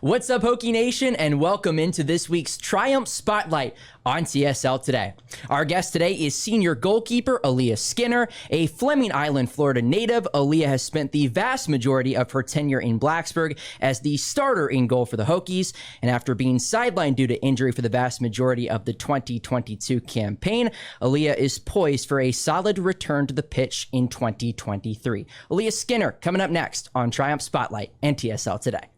What's up, Hokie Nation, and welcome into this week's Triumph Spotlight on TSL Today. Our guest today is senior goalkeeper Alia Skinner, a Fleming Island, Florida native. Alia has spent the vast majority of her tenure in Blacksburg as the starter in goal for the Hokies, and after being sidelined due to injury for the vast majority of the 2022 campaign, Alia is poised for a solid return to the pitch in 2023. Alia Skinner coming up next on Triumph Spotlight and TSL Today.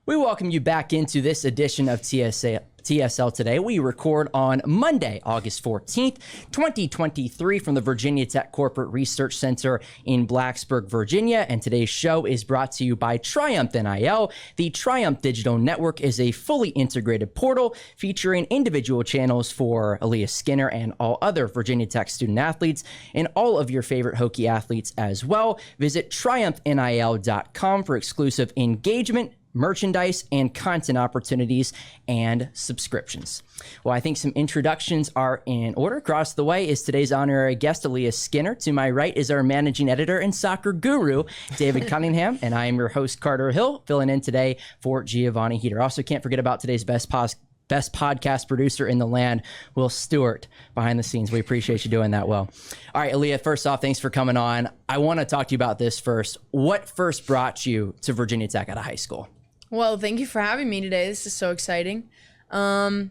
We welcome you back into this edition of TSL Today. We record on Monday, August 14th, 2023 from the Virginia Tech Corporate Research Center in Blacksburg, Virginia. And today's show is brought to you by Triumph NIL. The Triumph Digital Network is a fully integrated portal featuring individual channels for Alia Skinner and all other Virginia Tech student athletes and all of your favorite Hokie athletes as well. Visit triumphnil.com for exclusive engagement, merchandise, and content opportunities and subscriptions. Well, I think some introductions are in order. Across the way is today's honorary guest, Alia Skinner. To my right is our managing editor and soccer guru, David Cunningham, and I am your host, Carter Hill, filling in today for Giovanni Heater. Also, can't forget about today's best podcast producer in the land, Will Stewart, behind the scenes. We appreciate you doing that well. All right, Alia, first off, thanks for coming on. I want to talk to you about this first. What first brought you to Virginia Tech out of high school? Well, thank you for having me today. This is so exciting. Wow.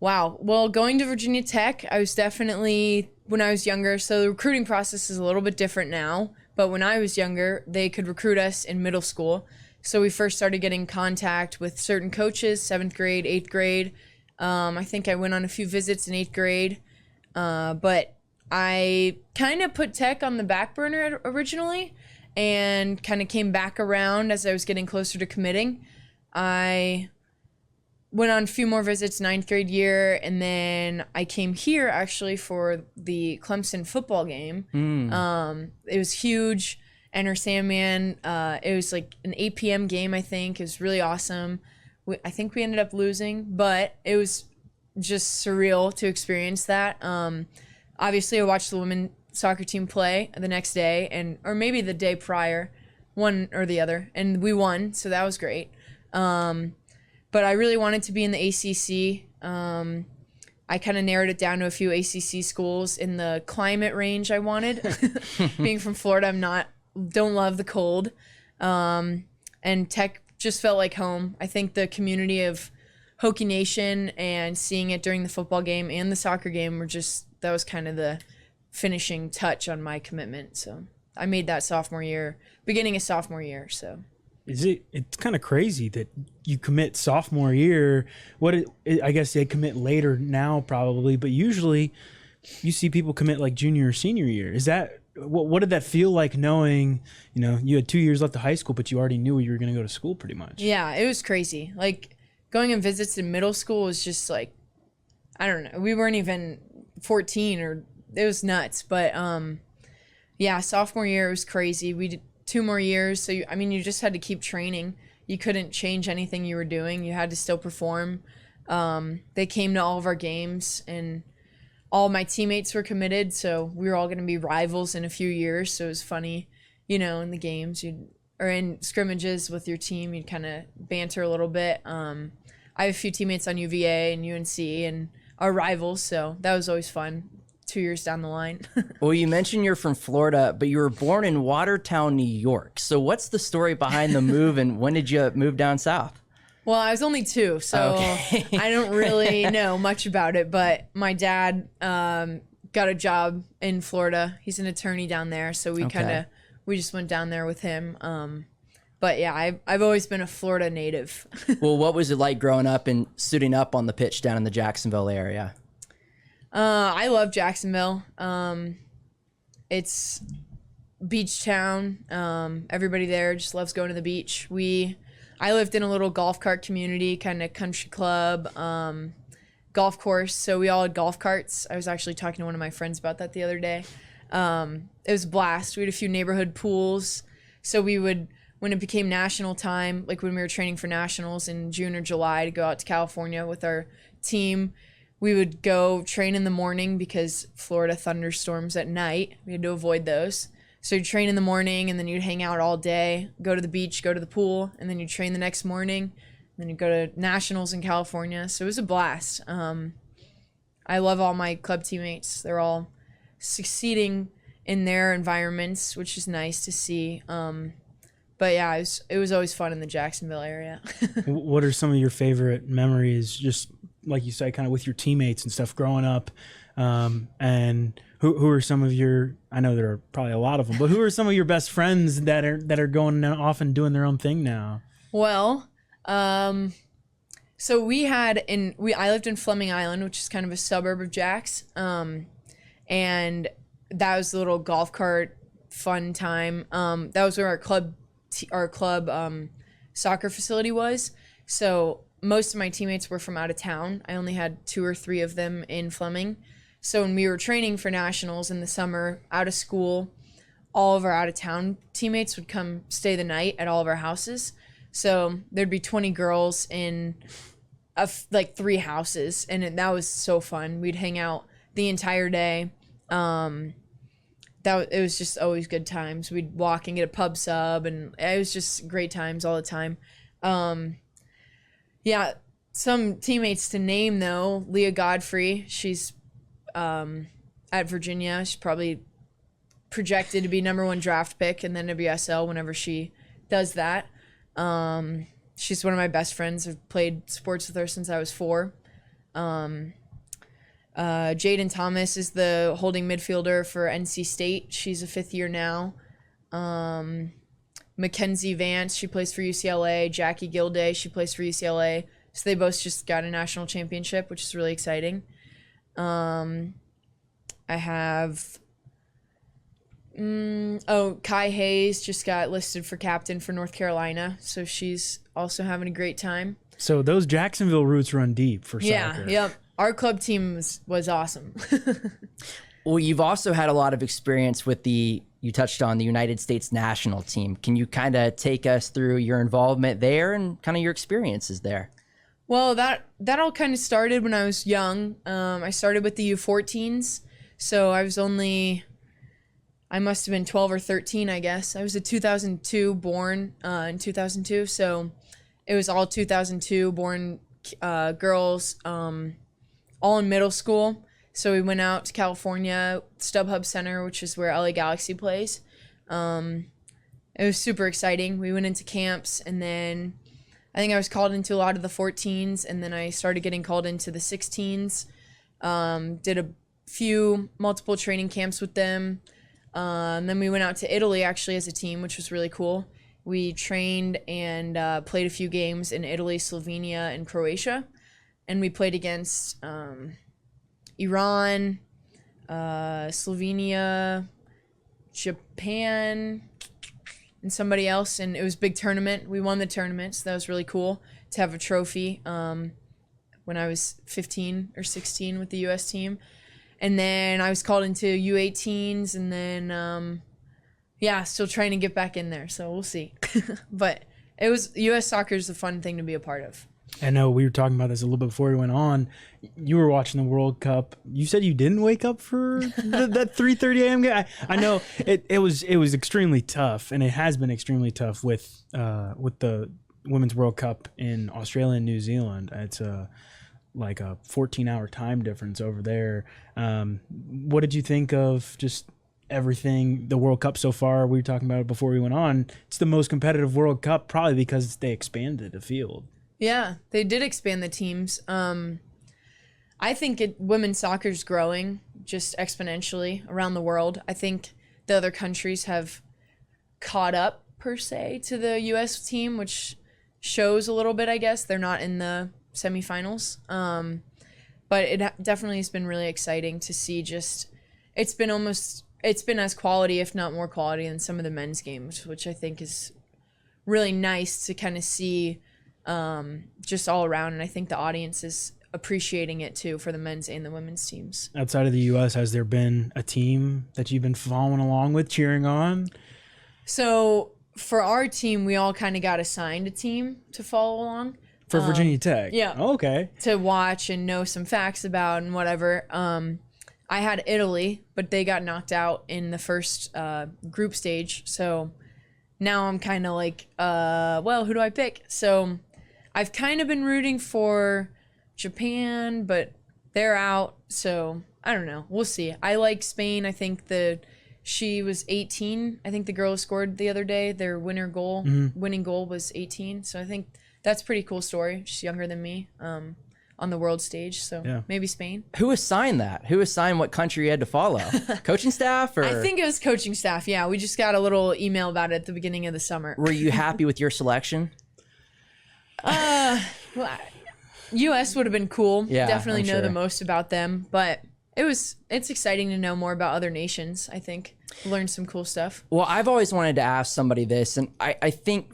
Well, going to Virginia Tech, I was definitely, when I was younger, so the recruiting process is a little bit different now, but when I was younger, they could recruit us in middle school. So we first started getting contact with certain coaches, 7th grade, 8th grade. I think I went on a few visits in 8th grade, but I kind of put Tech on the back burner originally, and kind of came back around as I was getting closer to committing. I went on a few more visits 9th grade year, and then I came here actually for the Clemson football game. It was huge. Enter Sandman. It was like an 8 p.m. game, I think. It was really awesome. I think we ended up losing, but it was just surreal to experience that. Obviously, I watched the women soccer team play the next day, or maybe the day prior, one or the other, and we won, so that was great. But I really wanted to be in the ACC. I kind of narrowed it down to a few ACC schools in the climate range I wanted. Being from Florida, don't love the cold, and Tech just felt like home. I think the community of Hokie Nation and seeing it during the football game and the soccer game that was kind of the finishing touch on my commitment. So I made that beginning of sophomore year. So it's kind of crazy that you commit sophomore year. I guess they commit later now probably, but usually you see people commit like junior or senior year. Is that what did that feel like, knowing you had 2 years left of high school, but you already knew you were going to go to school pretty much? Yeah, it was crazy. Like going on visits in middle school was just like, I don't know, we weren't even 14 or it was nuts. But sophomore year was crazy. We did 2 more years, so you just had to keep training. You couldn't change anything you were doing. You had to still perform. They came to all of our games, and all my teammates were committed, so we were all going to be rivals in a few years. So it was funny, in the games or in scrimmages with your team, you'd kind of banter a little bit. I have a few teammates on UVA and UNC and our rivals, so that was always fun. 2 years down the line. Well, you mentioned you're from Florida, but you were born in Watertown, New York. So what's the story behind the move, and when did you move down south? Well, I was only 2, so okay. I don't really know much about it, but my dad got a job in Florida. He's an attorney down there, so we just went down there with him. But yeah, I've always been a Florida native. Well, what was it like growing up and suiting up on the pitch down in the Jacksonville area? I love Jacksonville. It's beach town. Everybody there just loves going to the beach. I lived in a little golf cart community, kind of country club, golf course. So we all had golf carts. I was actually talking to one of my friends about that the other day. It was a blast. We had a few neighborhood pools. So we would when it became national time, like when we were training for nationals in June or July to go out to California with our team, we would go train in the morning because Florida thunderstorms at night. We had to avoid those. So you'd train in the morning, and then you'd hang out all day, go to the beach, go to the pool, and then you'd train the next morning. And then you'd go to nationals in California. So it was a blast. I love all my club teammates. They're all succeeding in their environments, which is nice to see. But yeah, it was always fun in the Jacksonville area. What are some of your favorite memories, just like you say, kind of with your teammates and stuff growing up? And who are some of your, I know there are probably a lot of them, but who are some of your best friends that are going off and doing their own thing now? Well, so I lived in Fleming Island, which is kind of a suburb of Jax. And that was the little golf cart fun time. That was where our club soccer facility was. So most of my teammates were from out of town. I only had 2 or 3 of them in Fleming. So when we were training for nationals in the summer out of school, all of our out of town teammates would come stay the night at all of our houses. So there'd be 20 girls in like 3 houses, and that was so fun. We'd hang out the entire day. It was just always good times. We'd walk and get a pub sub, and it was just great times all the time. Yeah, some teammates to name though, Leah Godfrey. She's at Virginia. She's probably projected to be #1 draft pick in the NWSL whenever she does that. She's one of my best friends. I've played sports with her since I was 4. Jaden Thomas is the holding midfielder for NC State. She's a 5th year now. Mackenzie Vance, she plays for UCLA. Jackie Gilday, she plays for UCLA. So they both just got a national championship, which is really exciting. I have Kai Hayes just got listed for captain for North Carolina, so she's also having a great time. So those Jacksonville roots run deep for soccer. Yeah, yep. Our club team was awesome. Well, you've also had a lot of experience with you touched on the United States national team. Can you kind of take us through your involvement there and kind of your experiences there? Well, that all kind of started when I was young. I started with the U14s, so I must have been 12 or 13, I guess. I was a 2002 born in 2002, so it was all 2002 born girls, all in middle school. So we went out to California, StubHub Center, which is where LA Galaxy plays. It was super exciting. We went into camps, and then I think I was called into a lot of the 14s, and then I started getting called into the 16s. Did a few multiple training camps with them. And then we went out to Italy actually as a team, which was really cool. We trained and played a few games in Italy, Slovenia, and Croatia. And we played against Iran, Slovenia, Japan, and somebody else. And it was a big tournament. We won the tournament, so that was really cool to have a trophy when I was 15 or 16 with the U.S. team. And then I was called into U18s, and then, still trying to get back in there. So we'll see. But U.S. soccer is a fun thing to be a part of. I know we were talking about this a little bit before we went on. You were watching the World Cup. You said you didn't wake up for that 3:30 a.m. game. I know it was extremely tough, and it has been extremely tough with the Women's World Cup in Australia and New Zealand. It's like a 14-hour time difference over there. What did you think of just everything, the World Cup so far? We were talking about it before we went on. It's the most competitive World Cup probably because they expanded the field. Yeah, they did expand the teams. I think women's soccer is growing just exponentially around the world. I think the other countries have caught up, per se, to the U.S. team, which shows a little bit, I guess. They're not in the semifinals. But it definitely has been really exciting to see it's been as quality, if not more quality, than some of the men's games, which I think is really nice to kind of see just all around. And I think the audience is appreciating it too for the men's and the women's teams. Outside of the U.S., has there been a team that you've been following along with, cheering on? So for our team, we all kind of got assigned a team to follow along. For Virginia Tech? Yeah. Oh, okay. To watch and know some facts about and whatever. I had Italy, but they got knocked out in the first group stage. So now I'm kind of like, well, who do I pick? So I've kind of been rooting for Japan, but they're out. So I don't know. We'll see. I like Spain. I think she was 18. I think the girl who scored the other day, their winning goal was 18. So I think that's a pretty cool story. She's younger than me on the world stage. So maybe Spain. Who assigned that? Who assigned what country you had to follow? Coaching staff? Or I think it was coaching staff. Yeah, we just got a little email about it at the beginning of the summer. Were you happy with your selection? Well, U.S. would have been cool. Yeah, Definitely I'm know sure. the most about them. But it's exciting to know more about other nations, I think. Learn some cool stuff. Well, I've always wanted to ask somebody this, and I think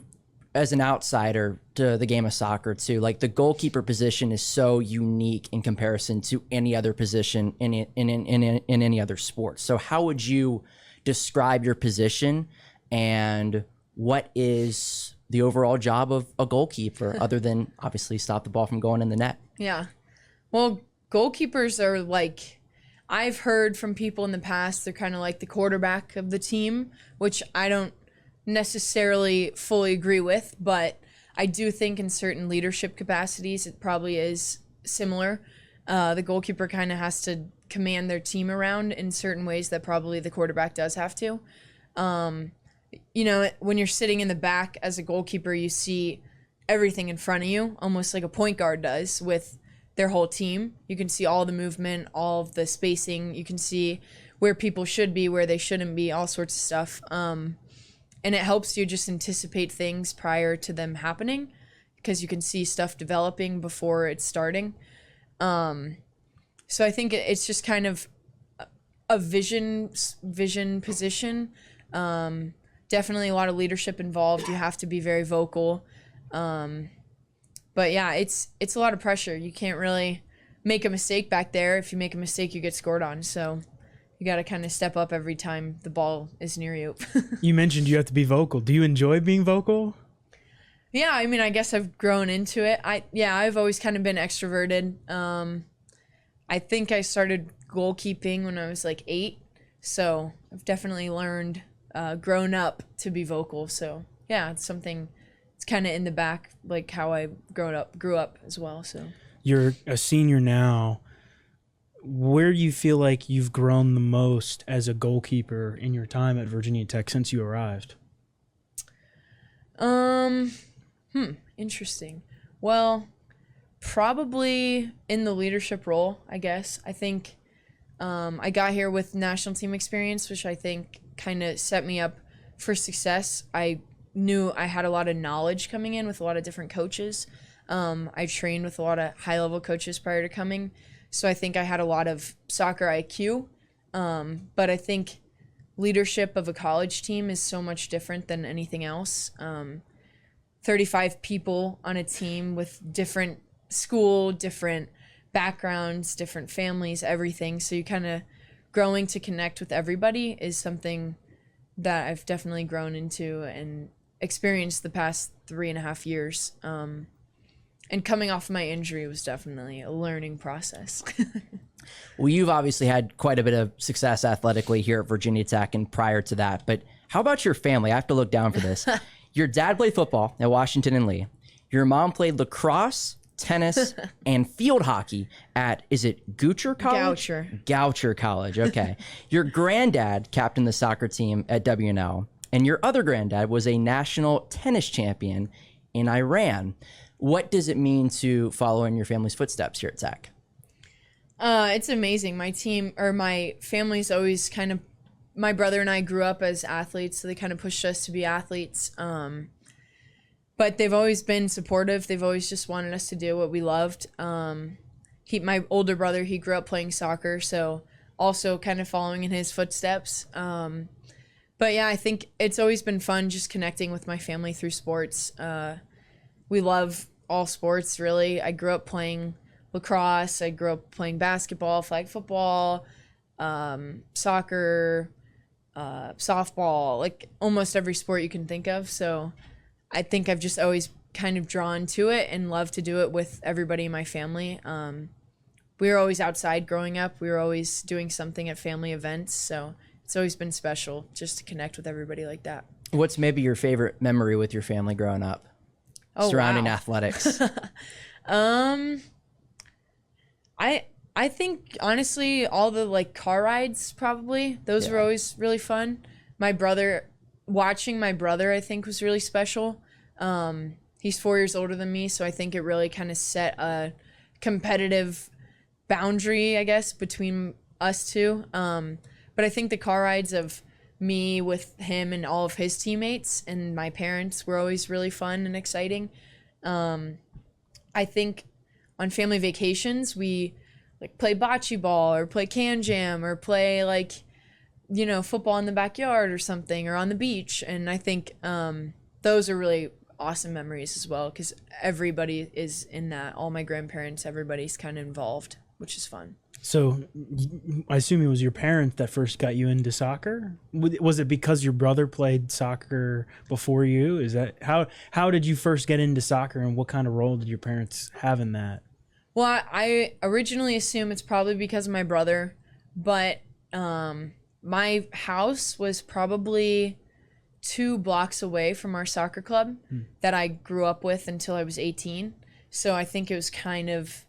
as an outsider to the game of soccer too, like the goalkeeper position is so unique in comparison to any other position in any other sport. So how would you describe your position, and what is the overall job of a goalkeeper other than obviously stop the ball from going in the net? Yeah. Well, goalkeepers are like, I've heard from people in the past, they're kind of like the quarterback of the team, which I don't necessarily fully agree with, but I do think in certain leadership capacities it probably is similar. The goalkeeper kind of has to command their team around in certain ways that probably the quarterback does have to. You know, when you're sitting in the back as a goalkeeper, you see everything in front of you, almost like a point guard does with their whole team. You can see all the movement, all of the spacing. You can see where people should be, where they shouldn't be, all sorts of stuff. And it helps you just anticipate things prior to them happening, because you can see stuff developing before it's starting. So I think it's just kind of a vision position. Definitely a lot of leadership involved. You have to be very vocal. But yeah, it's a lot of pressure. You can't really make a mistake back there. If you make a mistake, you get scored on. So you got to kind of step up every time the ball is near you. You mentioned you have to be vocal. Do you enjoy being vocal? Yeah, I mean, I guess I've grown into it. I've always kind of been extroverted. I think I started goalkeeping when I was like 8. So I've definitely learned, grown up to be vocal. So yeah, it's something, it's kind of in the back, like how I grew up as well. So You're a senior now. Where do you feel like you've grown the most as a goalkeeper in your time at Virginia Tech since you arrived? Interesting. Well, probably in the leadership role, I guess. I think I got here with national team experience, which I think kind of set me up for success. I knew I had a lot of knowledge coming in with a lot of different coaches. I trained with a lot of high-level coaches prior to coming. So I think I had a lot of soccer IQ, but I think leadership of a college team is so much different than anything else. 35 people on a team with different school, different backgrounds, different families, everything. So you kind of growing to connect with everybody is something that I've definitely grown into and experienced the past 3.5 years. And coming off my injury was definitely a learning process. Well, you've obviously had quite a bit of success athletically here at Virginia Tech and prior to that, but how about your family? I have to look down for this. Your dad played football at Washington and Lee. Your mom played lacrosse, tennis, and field hockey at, is it Goucher College? Goucher College, okay. Your granddad captained the soccer team at WNL, and your other granddad was a national tennis champion in Iran. What does it mean to follow in your family's footsteps here at Tech? It's amazing. My family's always kind of, my brother and I grew up as athletes, so they kind of pushed us to be athletes. But they've always been supportive. They've always just wanted us to do what we loved. My older brother, he grew up playing soccer, so also kind of following in his footsteps. But yeah, I think it's always been fun just connecting with my family through sports. We love all sports, really. I grew up playing lacrosse. I grew up playing basketball, flag football, soccer, softball, like almost every sport you can think of. So I think I've just always kind of drawn to it and love to do it with everybody in my family. We were always outside growing up. We were always doing something at family events. So it's always been special just to connect with everybody like that. What's maybe your favorite memory with your family growing up surrounding athletics? I think honestly all the like car rides probably. Those were always really fun. Watching my brother I think was really special. He's 4 years older than me, so I think it really kind of set a competitive boundary, I guess, between us two. But I think the car rides of me with him and all of his teammates and my parents were always really fun and exciting. I think on family vacations, we like play bocce ball or play can jam or play like, you know, football in the backyard or something or on the beach. And I think those are really awesome memories as well because everybody is in that. All my grandparents, everybody's kind of involved, which is fun. So I assume it was your parents that first got you into soccer. Was it because your brother played soccer before you? Is that how did you first get into soccer and what kind of role did your parents have in that? Well, I originally assume it's probably because of my brother, but my house was probably 2 blocks away from our soccer club that I grew up with until I was 18. So I think it was kind of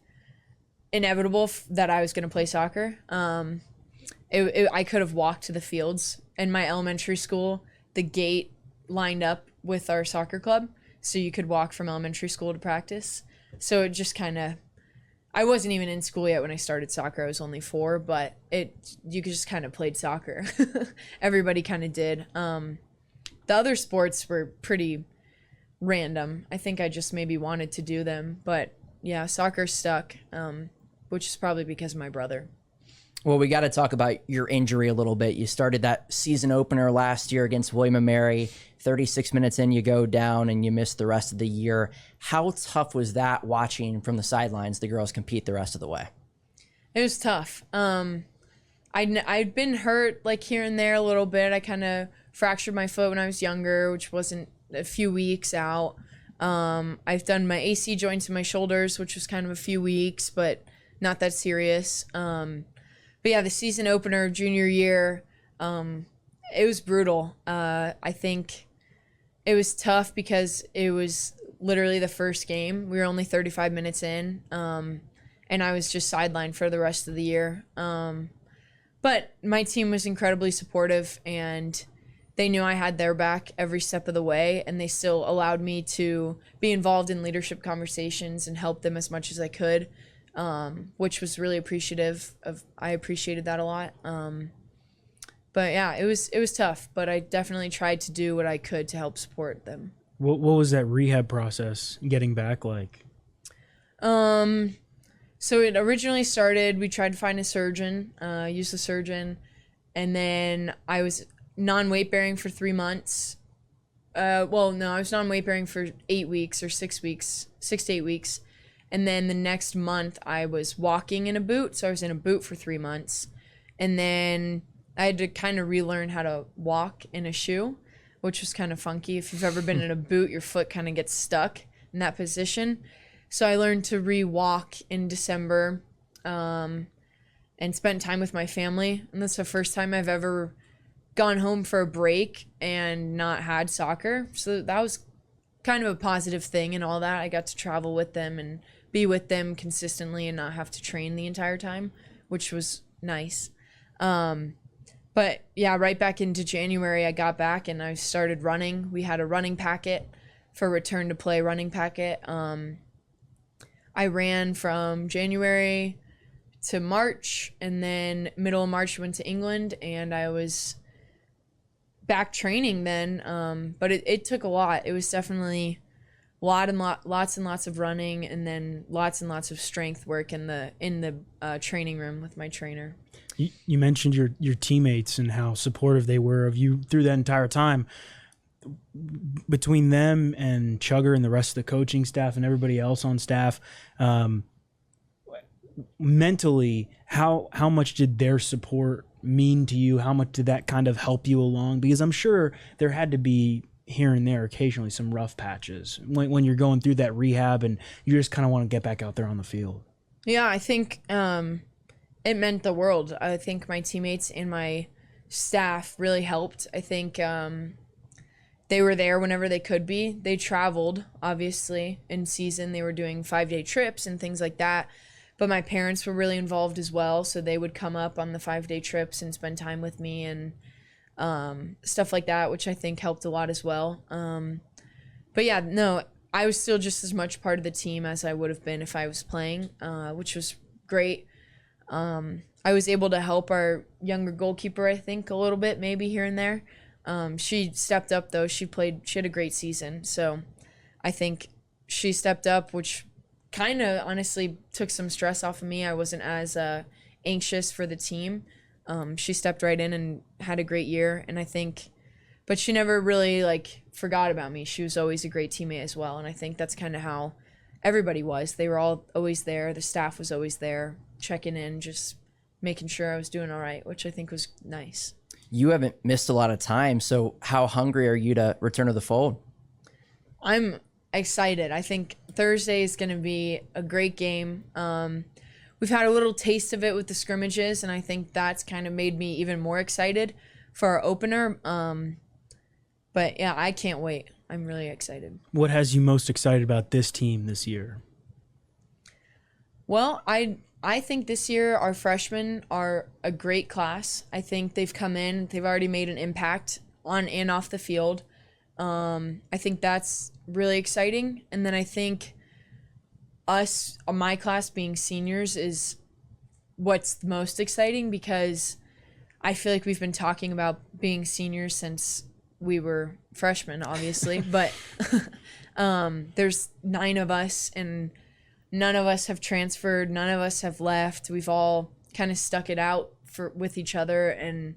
inevitable that I was going to play soccer. I could have walked to the fields. In my elementary school, the gate lined up with our soccer club, so you could walk from elementary school to practice. So it just kind of, I wasn't even in school yet when I started soccer. I was only 4, but you just kind of played soccer. Everybody kind of did. The other sports were pretty random. I think I just maybe wanted to do them, but yeah, soccer stuck, which is probably because of my brother. Well, we got to talk about your injury a little bit. You started that season opener last year against William & Mary. 36 minutes in, you go down and you miss the rest of the year. How tough was that watching from the sidelines the girls compete the rest of the way? It was tough. I'd been hurt like here and there a little bit. I kind of fractured my foot when I was younger, which wasn't a few weeks out. I've done my AC joints in my shoulders, which was kind of a few weeks, but not that serious. But yeah, the season opener of junior year, it was brutal. I think it was tough because it was literally the first game. We were only 35 minutes in, and I was just sidelined for the rest of the year. But my team was incredibly supportive, and they knew I had their back every step of the way, and they still allowed me to be involved in leadership conversations and help them as much as I could, which was really appreciative of. I appreciated that a lot. But yeah, it was tough, but I definitely tried to do what I could to help support them. What was that rehab process getting back like? So it originally started, we tried to find a surgeon, use the surgeon, and then I was non-weight bearing for 3 months. I was non-weight bearing for 8 weeks or 6 weeks, 6 to 8 weeks. And then the next month I was walking in a boot. So I was in a boot for 3 months. And then I had to kind of relearn how to walk in a shoe, which was kind of funky. If you've ever been in a boot, your foot kind of gets stuck in that position. So I learned to re-walk in December, and spent time with my family. And that's the first time I've ever gone home for a break and not had soccer. So that was kind of a positive thing and all that. I got to travel with them and be with them consistently and not have to train the entire time, which was nice. But yeah, right back into January, I got back and I started running. We had a running packet for return to play running packet. I ran from January to March, and then middle of March went to England, and I was back training then. But it took a lot. It was definitely lots and lots of running, and then lots and lots of strength work in the training room with my trainer. You mentioned your teammates and how supportive they were of you through that entire time. Between them and Chugger and the rest of the coaching staff and everybody else on staff, mentally, how much did their support mean to you? How much did that kind of help you along? Because I'm sure there had to be here and there occasionally some rough patches when you're going through that rehab and you just kind of want to get back out there on the field. Yeah, I think it meant the world. I think my teammates and my staff really helped. I think they were there whenever they could be. They traveled, obviously, in season. They were doing 5-day trips and things like that. But my parents were really involved as well, so they would come up on the 5-day trips and spend time with me and stuff like that, which I think helped a lot as well. But yeah, no, I was still just as much part of the team as I would have been if I was playing, which was great. I was able to help our younger goalkeeper, I think, a little bit, maybe here and there. She stepped up, though. She had a great season. So I think she stepped up, which kind of honestly took some stress off of me. I wasn't as anxious for the team. She stepped right in and had a great year. And I think, but she never really forgot about me. She was always a great teammate as well. And I think that's kind of how everybody was. They were all always there. The staff was always there, checking in, just making sure I was doing all right, which I think was nice. You haven't missed a lot of time, so how hungry are you to return to the fold? I'm excited. I think Thursday is going to be a great game. We've had a little taste of it with the scrimmages, and I think that's kind of made me even more excited for our opener. But yeah, I can't wait. I'm really excited. What has you most excited about this team this year? Well, I think this year our freshmen are a great class. I think they've come in, they've already made an impact on and off the field. I think that's really exciting. And then I think my class being seniors is what's most exciting, because I feel like we've been talking about being seniors since we were freshmen, obviously. But there's 9 of us, and none of us have transferred. None of us have left. We've all kind of stuck it out with each other and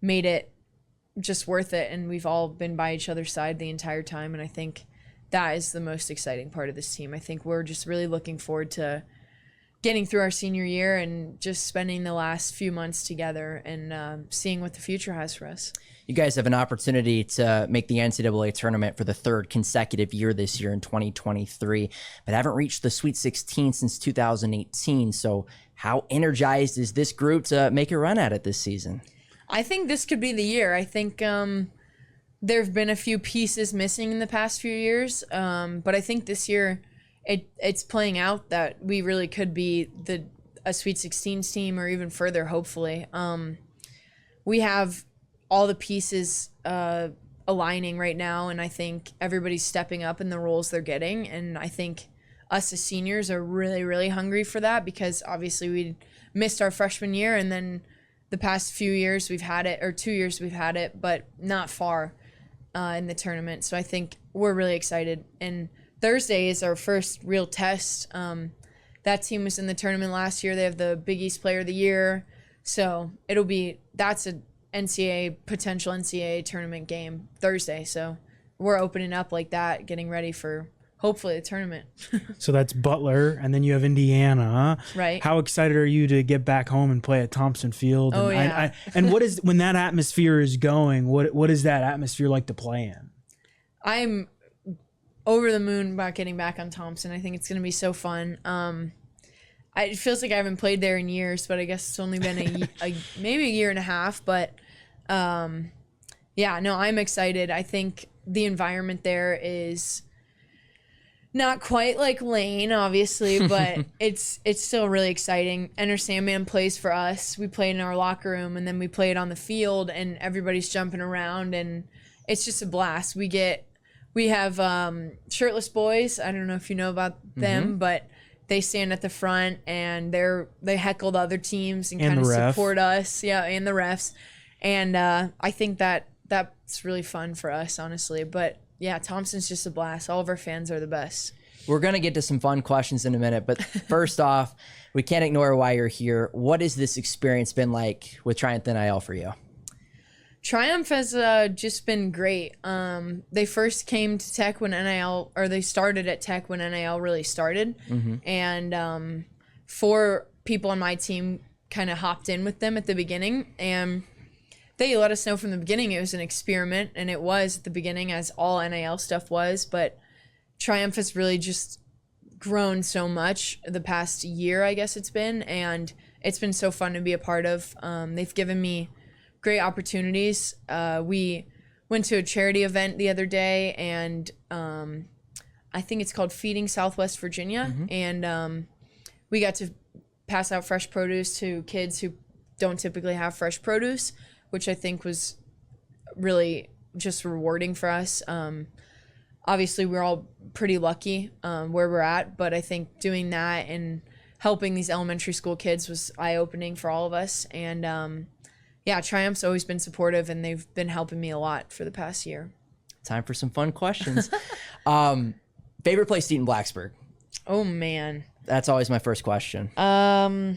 made it just worth it. And we've all been by each other's side the entire time. And I think that is the most exciting part of this team. I think we're just really looking forward to getting through our senior year and just spending the last few months together and seeing what the future has for us. You guys have an opportunity to make the NCAA tournament for the 3rd consecutive year this year in 2023, but haven't reached the Sweet 16 since 2018. So how energized is this group to make a run at it this season? I think this could be the year. I think there have been a few pieces missing in the past few years, but I think this year it's playing out that we really could be a Sweet 16 team or even further, hopefully. We have all the pieces aligning right now, and I think everybody's stepping up in the roles they're getting, and I think us as seniors are really, really hungry for that, because obviously we missed our freshman year, and then the past few years we've had it, or 2 years we've had it, but not far in the tournament. So I think we're really excited, and Thursday is our first real test. That team was in the tournament last year. They have the Big East Player of the Year, so that's a potential NCAA tournament game Thursday. So we're opening up like that, getting ready for hopefully the tournament. So that's Butler, and then you have Indiana. Right. How excited are you to get back home and play at Thompson Field? Oh, and yeah. And what is, when that atmosphere is going, what is that atmosphere like to play in? I'm over the moon about getting back on Thompson. I think it's going to be so fun. It feels like I haven't played there in years, but I guess it's only been maybe a year and a half. But yeah, no, I'm excited. I think the environment there is not quite like Lane, obviously, but it's still really exciting. Enter Sandman plays for us. We played in our locker room, and then we played on the field, and everybody's jumping around, and it's just a blast. We have shirtless boys. I don't know if you know about them, but they stand at the front, and they heckle the other teams and kind of support us. Yeah, and the refs. And I think that's really fun for us, honestly. But yeah, Thompson's just a blast. All of our fans are the best. We're going to get to some fun questions in a minute, but first off, we can't ignore why you're here. What has this experience been like with Triumph NIL for you? Triumph has just been great. They first came to Tech when NIL, or they started at Tech when NIL really started. And 4 people on my team kind of hopped in with them at the beginning, and they let us know from the beginning it was an experiment, and it was at the beginning, as all NIL stuff was, but Triumph has really just grown so much the past year, I guess it's been, and it's been so fun to be a part of. They've given me great opportunities. We went to a charity event the other day, and I think it's called Feeding Southwest Virginia, and we got to pass out fresh produce to kids who don't typically have fresh produce, which I think was really just rewarding for us. Obviously, we're all pretty lucky where we're at, but I think doing that and helping these elementary school kids was eye-opening for all of us. And yeah, Triumph's always been supportive, and they've been helping me a lot for the past year. Time for some fun questions. Favorite place to eat in Blacksburg? Oh, man. That's always my first question. Oh,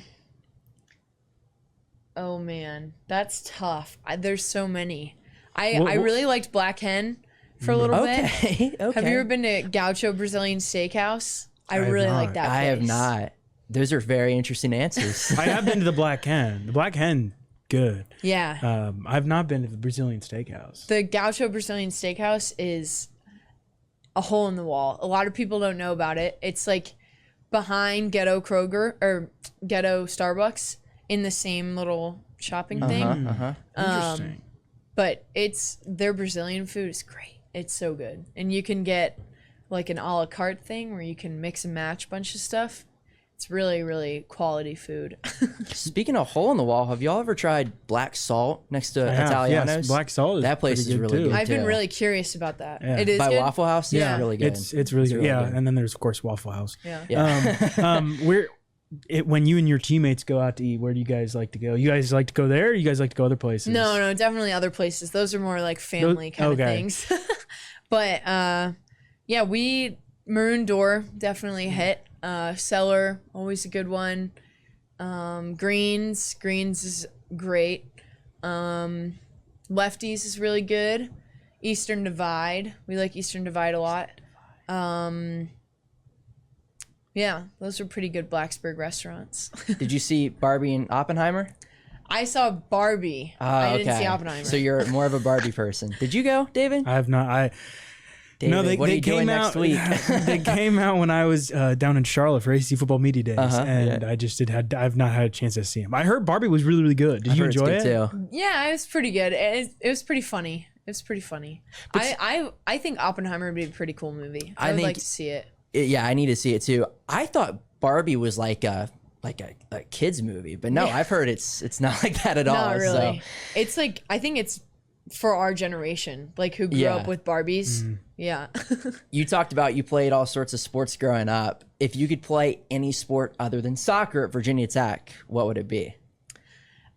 man. That's tough. There's so many. I really liked Black Hen for a little bit. Okay. Have you ever been to Gaucho Brazilian Steakhouse? I have really not. like that place. I have not. Those are very interesting answers. I have been to the Black Hen. The Black Hen, good. Yeah. I've not been to the Brazilian Steakhouse. The Gaucho Brazilian Steakhouse is a hole in the wall. A lot of people don't know about it. It's like behind Ghetto Kroger or Ghetto Starbucks in the same little shopping thing. Interesting. But their Brazilian food is great. It's so good. And you can get like an a la carte thing where you can mix and match a bunch of stuff. It's really, really quality food. Speaking of hole in the wall, have y'all ever tried Black Salt next to Italiano's? Yes, Black Salt is that place pretty is good really too. good. I've been too. really curious about that. Yeah. It is By good? Waffle House. Yeah. It's really good. It's really good. really Yeah, good. and then there's of course Waffle House. Yeah. When you and your teammates go out to eat, where do you guys like to go? You guys like to go there, or you guys like to go other places? No, definitely other places. Those are more like family kind of things. But yeah, Maroon Door definitely hit. Cellar, always a good one. Greens is great. Lefties is really good. Eastern Divide, we like Eastern Divide a lot. Yeah, those are pretty good Blacksburg restaurants. Did you see Barbie and Oppenheimer? I saw Barbie. I didn't see Okay. Oppenheimer. So you're more of a Barbie person. Did you go, David? I have not. David, what are you doing came out next week? They came out when I was down in Charlotte for AC Football Media Days, and I just I've not had a chance to see him. I heard Barbie was really, really good. Did you I heard enjoy it's it? good too. Yeah, it was pretty good. It was pretty funny. It was pretty funny. I think Oppenheimer would be a pretty cool movie. I would think- like to see it. Yeah, I need to see it too. I thought Barbie was like a kids movie, but no, I've heard it's not like that at all. Not really. So. It's like, I think it's for our generation, like who grew up with Barbies. Yeah. You talked about you played all sorts of sports growing up. If you could play any sport other than soccer at Virginia Tech, what would it be?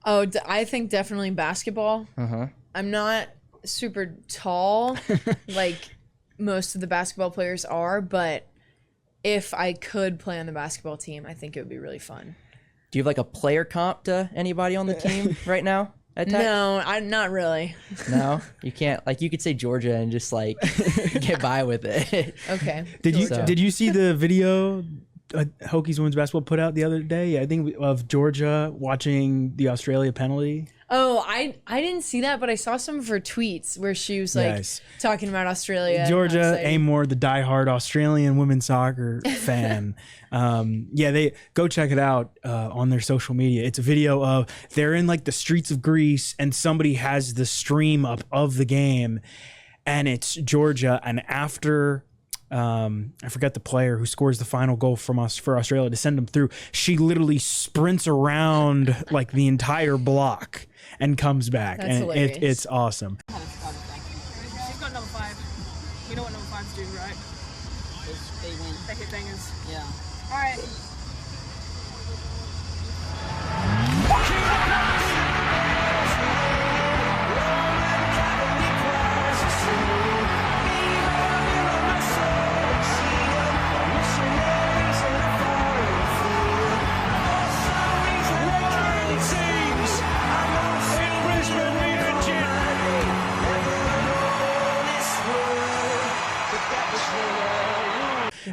Oh, I think definitely basketball. I'm not super tall like most of the basketball players are, but if I could play on the basketball team, I think it would be really fun. Do you have like a player comp to anybody on the team right now at Tech? No, not really. No? You can't, like, you could say Georgia and just like get by with it. Okay. Did you see the video Hokies women's basketball put out the other day? I think of Georgia watching the Australia penalty. Oh, I didn't see that, but I saw some of her tweets where she was like talking about Australia. Georgia Amor, the diehard Australian women's soccer fan. They go check it out on their social media. It's a video of they're in like the streets of Greece, and somebody has the stream up of the game, and it's Georgia. And after I forget the player who scores the final goal from us for Australia to send them through, she literally sprints around like the entire block and comes back. That's and hilarious. it's awesome. She's got number 5. You know what number 5s do, right? They win. They hit bangers. Yeah. All right.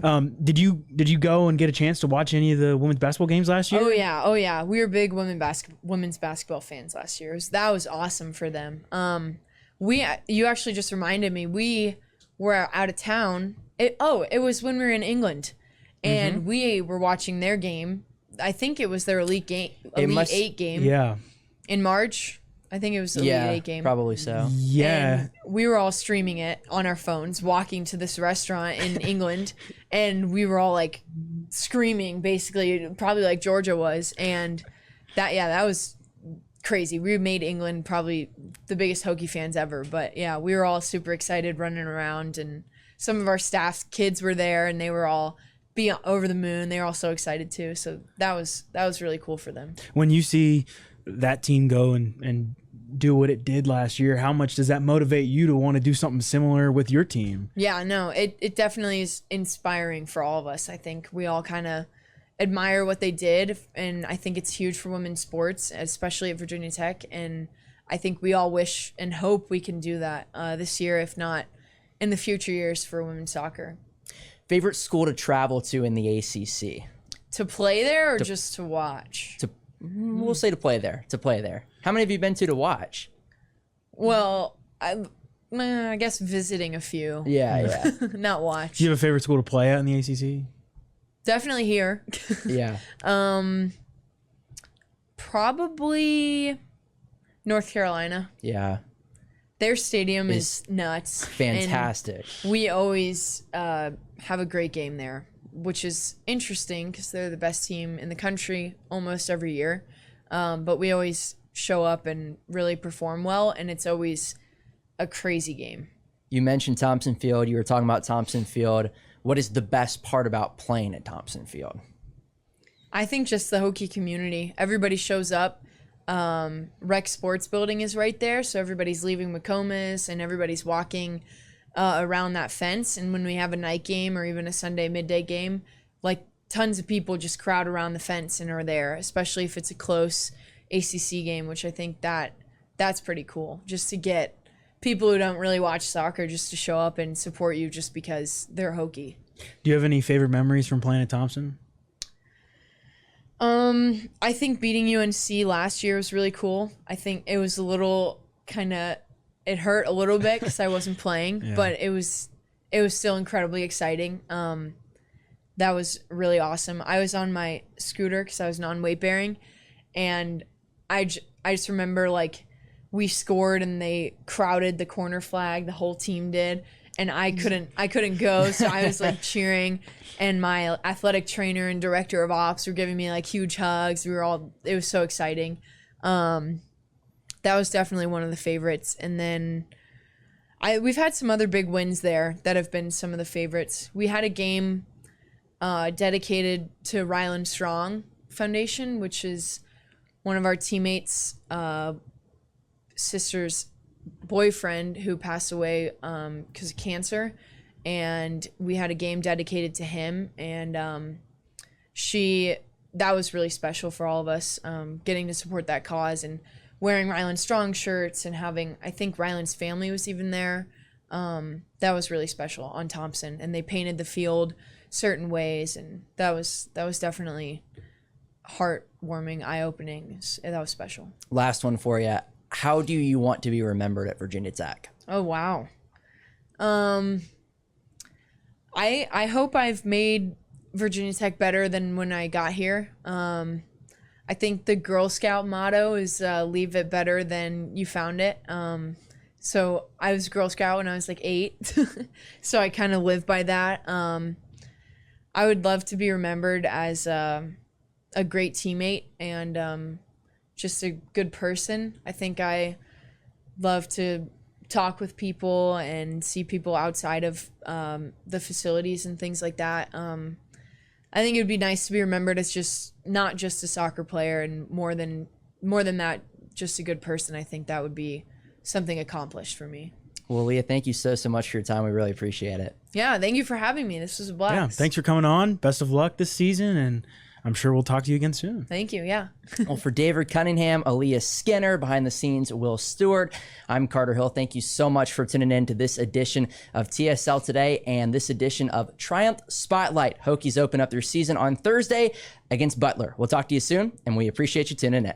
Did you go and get a chance to watch any of the women's basketball games last year? Oh yeah. We were big women's basketball fans last year. That was awesome for them. You actually just reminded me. We were out of town. It was when we were in England, and we were watching their game. I think it was their Elite 8 game. Yeah. In March. I think it was the Elite 8 game. Probably so. Yeah. And we were all streaming it on our phones, walking to this restaurant in England, and we were all like screaming, basically, probably like Georgia was. And that was crazy. We made England probably the biggest Hokie fans ever. But yeah, we were all super excited running around, and some of our staff's kids were there, and they were all over the moon. They were all so excited too. So that was really cool for them. When you see that team go and do what it did last year, how much does that motivate you to want to do something similar with your team? Yeah, no, it definitely is inspiring for all of us. I think we all kind of admire what they did, and I think it's huge for women's sports, especially at Virginia Tech, and I think we all wish and hope we can do that this year, if not in the future years for women's soccer. Favorite school to travel to in the ACC? To play there or just to watch? We'll say to play there. How many have you been to watch? Well, I guess visiting a few. Yeah. Not watch. Do you have a favorite school to play at in the ACC? Definitely here. Yeah. Probably North Carolina. Yeah. Their stadium is nuts. Fantastic. And we always have a great game there, which is interesting because they're the best team in the country almost every year. But we always show up and really perform well, and it's always a crazy game. You mentioned Thompson Field. You were talking about Thompson Field. What is the best part about playing at Thompson Field? I think just the Hokie community. Everybody shows up. Rec Sports Building is right there, so everybody's leaving McComas and everybody's walking around that fence. And when we have a night game or even a Sunday midday game, like tons of people just crowd around the fence and are there, especially if it's a close ACC game, which I think that's pretty cool. Just to get people who don't really watch soccer just to show up and support you just because they're Hokie. Do you have any favorite memories from playing at Thompson? I think beating UNC last year was really cool. I think it was a little it hurt a little bit because I wasn't playing, but it was still incredibly exciting. That was really awesome. I was on my scooter because I was non-weight bearing, and I just remember like we scored and they crowded the corner flag, the whole team did, and I couldn't go, so I was like cheering, and my athletic trainer and director of ops were giving me like huge hugs. It was so exciting. That was definitely one of the favorites. And then we've had some other big wins there that have been some of the favorites. We had a game dedicated to Ryland Strong Foundation, which is one of our teammates' sister's boyfriend who passed away because of cancer, and we had a game dedicated to him, and that was really special for all of us, getting to support that cause and wearing Ryland Strong shirts and I think Ryland's family was even there. That was really special on Thompson, and they painted the field certain ways, and that was definitely heartwarming, eye-opening. That was special. Last one for you. How do you want to be remembered at Virginia Tech? Oh, wow. I hope I've made Virginia Tech better than when I got here. I think the Girl Scout motto is leave it better than you found it. So I was a Girl Scout when I was like 8. So I kind of live by that. I would love to be remembered as a great teammate and just a good person. I think I love to talk with people and see people outside of the facilities and things like that. I think it would be nice to be remembered as just not just a soccer player, and more than that, just a good person. I think that would be something accomplished for me. Well, Leah, thank you so much for your time. We really appreciate it. Yeah, thank you for having me. This was a blast. Yeah, thanks for coming on. Best of luck this season, and I'm sure we'll talk to you again soon. Thank you. Yeah. Well, for David Cunningham, Alia Skinner, behind the scenes, Will Stewart, I'm Carter Hill. Thank you so much for tuning in to this edition of TSL Today and this edition of Triumph Spotlight. Hokies open up their season on Thursday against Butler. We'll talk to you soon, and we appreciate you tuning in.